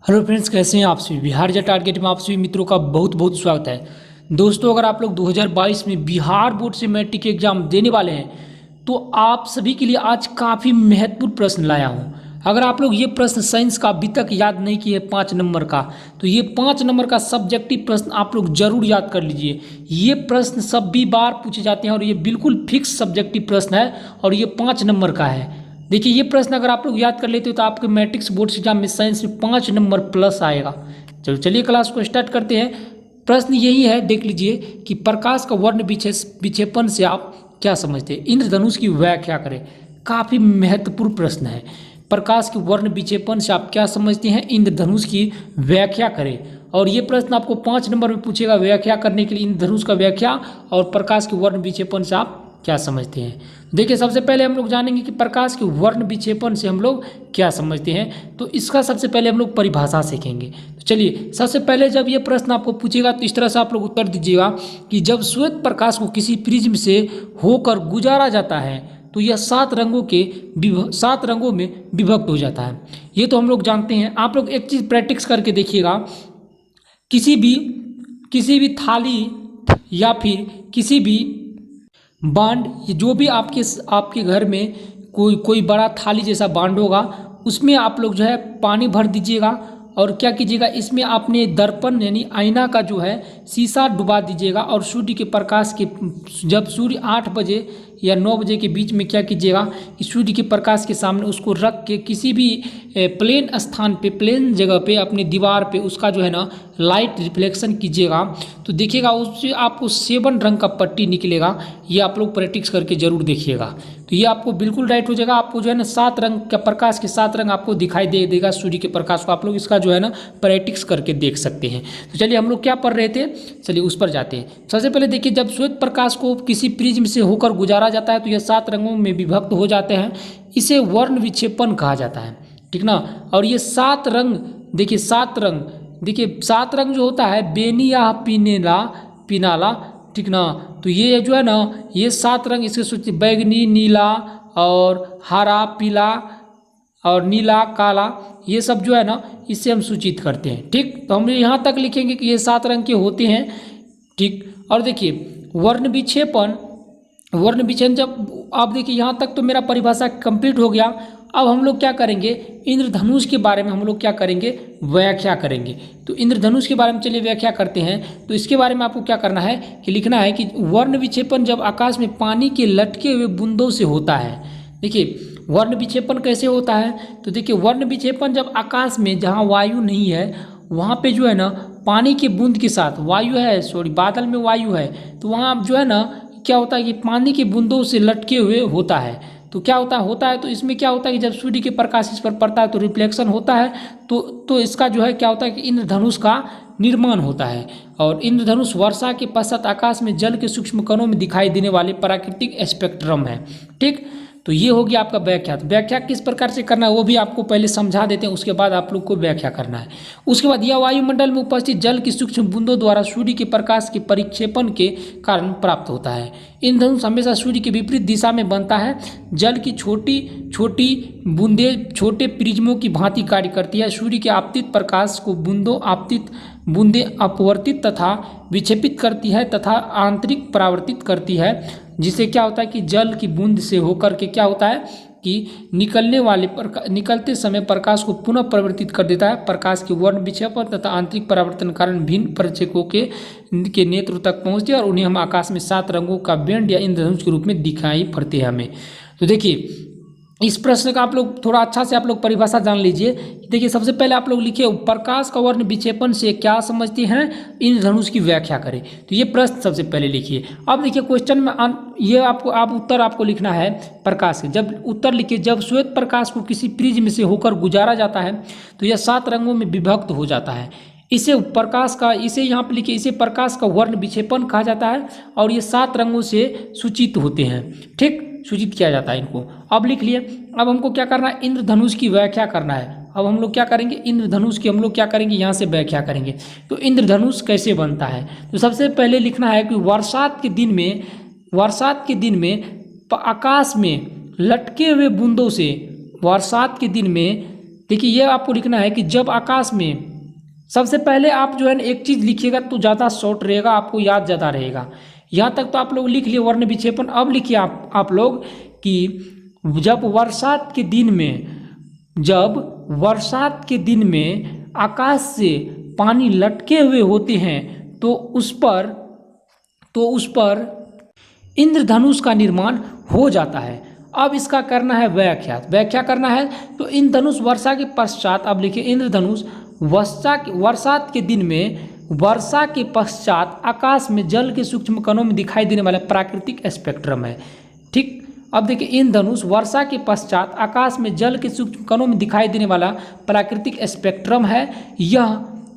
Hello friends, कैसे हैं आप सभी। बिहार जा टारगेट में आप सभी मित्रों का बहुत बहुत स्वागत है। दोस्तों, अगर आप लोग 2022 में बिहार बोर्ड से मैट्रिक एग्जाम देने वाले हैं तो आप सभी के लिए आज काफ़ी महत्वपूर्ण प्रश्न लाया हूं। अगर आप लोग ये प्रश्न साइंस का अभी तक याद नहीं किए 5 नंबर का, तो ये 5 नंबर का सब्जेक्टिव प्रश्न आप लोग जरूर याद कर लीजिए। ये प्रश्न सभी बार पूछे जाते हैं और ये बिल्कुल फिक्स सब्जेक्टिव प्रश्न है और ये 5 नंबर का है। देखिए, ये प्रश्न अगर आप लोग याद कर लेते हो तो आपके मैट्रिक्स बोर्ड एग्जाम में साइंस में 5 नंबर प्लस आएगा। चलिए क्लास को स्टार्ट करते हैं। प्रश्न यही है, देख लीजिए कि प्रकाश का वर्ण विक्षेपण से आप क्या समझते हैं। इंद्रधनुष की व्याख्या करें। काफ़ी महत्वपूर्ण प्रश्न है। प्रकाश के वर्ण विक्षेपण से आप क्या समझते हैं, इंद्रधनुष की व्याख्या करें। और ये प्रश्न आपको 5 नंबर में पूछेगा। व्याख्या करने के लिए इंद्रधनुष का व्याख्या और प्रकाश के वर्ण विक्षेपण से आप क्या समझते हैं। देखिए, सबसे पहले हम लोग जानेंगे कि प्रकाश के वर्ण विक्षेपण से हम लोग क्या समझते हैं। तो इसका सबसे पहले हम लोग परिभाषा सीखेंगे। तो चलिए, सबसे पहले जब ये प्रश्न आपको पूछेगा तो इस तरह से आप लोग उत्तर दीजिएगा कि जब श्वेत प्रकाश को किसी प्रिज्म से होकर गुजारा जाता है तो यह 7 रंगों में विभक्त हो जाता है। ये तो हम लोग जानते हैं। आप लोग एक चीज़ प्रैक्टिस करके देखिएगा। किसी भी थाली या फिर किसी भी बांड, जो भी आपके घर में कोई बड़ा थाली जैसा बांड होगा, उसमें आप लोग जो है पानी भर दीजिएगा और क्या कीजिएगा, इसमें आपने दर्पण यानी आईना का जो है शीशा डुबा दीजिएगा और सूर्य के प्रकाश के जब सूर्य 8 बजे या 9 बजे के बीच में क्या कीजिएगा कि सूर्य के प्रकाश के सामने उसको रख के किसी भी प्लेन स्थान पे, प्लेन जगह पे, अपनी दीवार पे उसका जो है ना लाइट रिफ्लेक्शन कीजिएगा तो देखिएगा उससे आपको 7 रंग का पट्टी निकलेगा। ये आप लोग प्रैक्टिस करके जरूर देखिएगा। तो ये आपको बिल्कुल राइट हो जाएगा। आपको जो है ना 7 रंग का प्रकाश के 7 रंग आपको दिखाई देगा सूर्य के प्रकाश को। आप लोग इसका जो है ना प्रैक्टिस करके देख सकते हैं। तो चलिए, हम लोग क्या पढ़ रहे थे, चलिए उस पर जाते हैं। सबसे पहले देखिए, जब श्वेत प्रकाश को किसी प्रिज्म से होकर गुजारा जाता है तो यह 7 रंगों में विभक्त हो जाते हैं। इसे वर्ण विक्षेपण कहा जाता है, ठीक ना। और ये 7 रंग, देखिए 7 रंग जो होता है बेनिया पिनाला, ठीक ना। तो ये जो है ना, ये 7 रंग इसके सूची बैगनी, नीला और हरा, पीला और नीला, काला, ये सब जो है ना इससे हम सूचित करते हैं, ठीक। तो हम यहाँ तक लिखेंगे कि ये 7 रंग के होते हैं, ठीक। और देखिए वर्ण विक्षेपण जब आप देखिए यहाँ तक तो मेरा परिभाषा कंप्लीट हो गया। अब हम लोग क्या करेंगे, इंद्रधनुष के बारे में हम लोग क्या करेंगे, व्याख्या करेंगे। तो इंद्रधनुष के बारे में चलिए व्याख्या करते हैं। तो इसके बारे में आपको क्या करना है कि लिखना है कि वर्ण विक्षेपण जब आकाश में पानी के लटके हुए बूंदों से होता है। देखिए वर्ण विक्षेपण कैसे होता है, तो देखिए वर्ण विक्षेपण जब आकाश में जहाँ वायु नहीं है वहाँ पे जो है ना पानी के बूंद के साथ वायु है, बादल में वायु है, तो वहाँ जो है ना क्या होता है कि पानी की बूंदों से लटके हुए होता है। तो क्या होता है तो इसमें क्या होता है कि जब सूर्य के प्रकाश इस पर पड़ता है तो रिफ्लेक्शन होता है। तो इसका जो है क्या होता है कि इंद्रधनुष का निर्माण होता है। और इंद्रधनुष वर्षा के पश्चात आकाश में जल के सूक्ष्म कणों में दिखाई देने वाले प्राकृतिक स्पेक्ट्रम है, ठीक। तो ये हो गया आपका व्याख्या। तो व्याख्या किस प्रकार से करना है वो भी आपको पहले समझा देते हैं, उसके बाद आप लोग को व्याख्या करना है। उसके बाद यह वायुमंडल में उपस्थित जल की सूक्ष्म बूंदों द्वारा सूर्य के प्रकाश के परिक्षेपण के कारण प्राप्त होता है। इंद्रधनुष हमेशा सूर्य के विपरीत दिशा में बनता है। जल की छोटी छोटी बूंदें छोटे प्रिज्मों की भांति कार्य करती है। सूर्य के आपतित प्रकाश को बूंदें अपवर्तित तथा विक्षेपित करती है तथा आंतरिक परावर्तित करती है, जिससे क्या होता है कि जल की बूंद से होकर के क्या होता है कि निकलते समय प्रकाश को पुनः परिवर्तित कर देता है। प्रकाश के वर्ण विक्षेपण तथा आंतरिक परावर्तन कारण भिन्न प्रक्षेपकों के नेत्र तक पहुँचते हैं और उन्हें हम आकाश में 7 रंगों का बैंड या इंद्रधनुष के रूप में दिखाई पड़ते हैं हमें। तो देखिए इस प्रश्न का आप लोग थोड़ा अच्छा से आप लोग परिभाषा जान लीजिए। देखिए सबसे पहले आप लोग लिखिए प्रकाश का वर्ण विक्षेपण से क्या समझते हैं, इंद्रधनुष की व्याख्या करें। तो ये प्रश्न सबसे पहले लिखिए। अब देखिए क्वेश्चन में ये उत्तर आपको लिखना है प्रकाश के। जब उत्तर लिखिए, जब श्वेत प्रकाश को किसी प्रिज्म से होकर गुजारा जाता है तो यह 7 रंगों में विभक्त हो जाता है। इसे यहाँ पे लिखिए, इसे प्रकाश का वर्ण विक्षेपण कहा जाता है और ये 7 रंगों से सूचित होते हैं, ठीक, सूचित किया जाता है इनको। अब लिख लिए। अब हमको क्या करना है, इंद्रधनुष की व्याख्या करना है। अब हम लोग क्या करेंगे, इंद्रधनुष की हम लोग क्या करेंगे, यहाँ से व्याख्या करेंगे। तो इंद्रधनुष कैसे बनता है, तो सबसे पहले लिखना है कि बरसात के दिन में आकाश में लटके हुए बूंदों से, बरसात के दिन में देखिए ये आपको लिखना है कि जब आकाश में, सबसे पहले आप जो है ना एक चीज़ लिखिएगा तो ज़्यादा शॉर्ट रहेगा, आपको याद ज़्यादा रहेगा। यहाँ तक तो आप लोग लिख लिए वर्ण विक्षेपण। अब लिखिए आप लोग कि जब बरसात के दिन में आकाश से पानी लटके हुए होते हैं तो उस पर इंद्रधनुष का निर्माण हो जाता है। अब इसका करना है व्याख्या करना है। तो इंद्रधनुष वर्षा के पश्चात, अब लिखिए इंद्रधनुष वर्षा के पश्चात आकाश में जल के सूक्ष्म कणों में दिखाई देने वाला प्राकृतिक स्पेक्ट्रम है। ठीक, अब देखिए इंद्रधनुष वर्षा के पश्चात आकाश में जल के सूक्ष्म कणों में दिखाई देने वाला प्राकृतिक स्पेक्ट्रम है।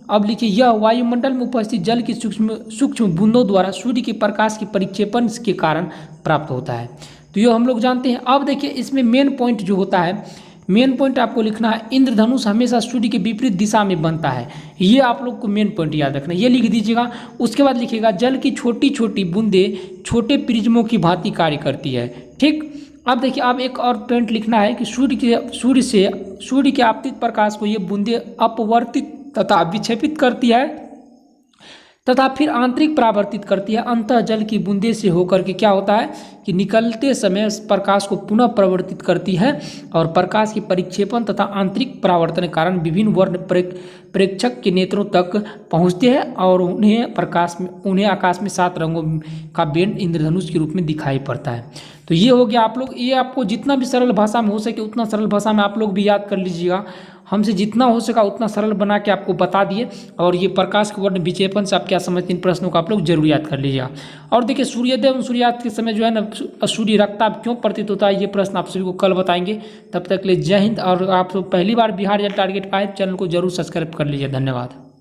अब लिखिए यह वायुमंडल में उपस्थित जल की सूक्ष्म बूंदों द्वारा सूर्य के प्रकाश के परिक्षेपण के कारण प्राप्त होता है। तो ये हम लोग जानते हैं। अब देखिए इसमें मेन पॉइंट जो होता है, मेन पॉइंट आपको लिखना है, इंद्रधनुष हमेशा सूर्य के विपरीत दिशा में बनता है। ये आप लोग को मेन पॉइंट याद रखना है, ये लिख दीजिएगा। उसके बाद लिखिएगा जल की छोटी छोटी बूंदें छोटे प्रिज्मों की भांति कार्य करती है। ठीक, अब देखिए अब एक और पॉइंट लिखना है कि सूर्य के आपतित प्रकाश को ये बूंदें अपवर्तित तथा विक्षेपित करती है तथा फिर आंतरिक परावर्तित करती है। अंतः जल की बूंदे से होकर के क्या होता है कि निकलते समय प्रकाश को पुनः परिवर्तित करती है और प्रकाश की परिक्षेपण तथा आंतरिक परावर्तन के कारण विभिन्न वर्ण प्रेक्षक के नेत्रों तक पहुंचते हैं और उन्हें आकाश में 7 रंगों का बैंड इंद्रधनुष के रूप में दिखाई पड़ता है। तो ये हो गया आप लोग, ये आपको जितना भी सरल भाषा में हो सके उतना सरल भाषा में आप लोग भी याद कर लीजिएगा। हमसे जितना हो सका उतना सरल बना के आपको बता दिए। और ये प्रकाश के वर्ण विक्षेपण से आप क्या समझते हैं, इन प्रश्नों को आप लोग जरूर याद कर लीजिएगा। और देखिए सूर्योदय एवं सूर्यास्त के समय जो है ना सूर्य रक्ताभ क्यों प्रतीत होता है, ये प्रश्न आप सभी को कल बताएंगे। तब तक के लिए जय हिंद। और आप पहली बार बिहार टारगेट 5 चैनल को जरूर सब्सक्राइब कर लीजिए। धन्यवाद।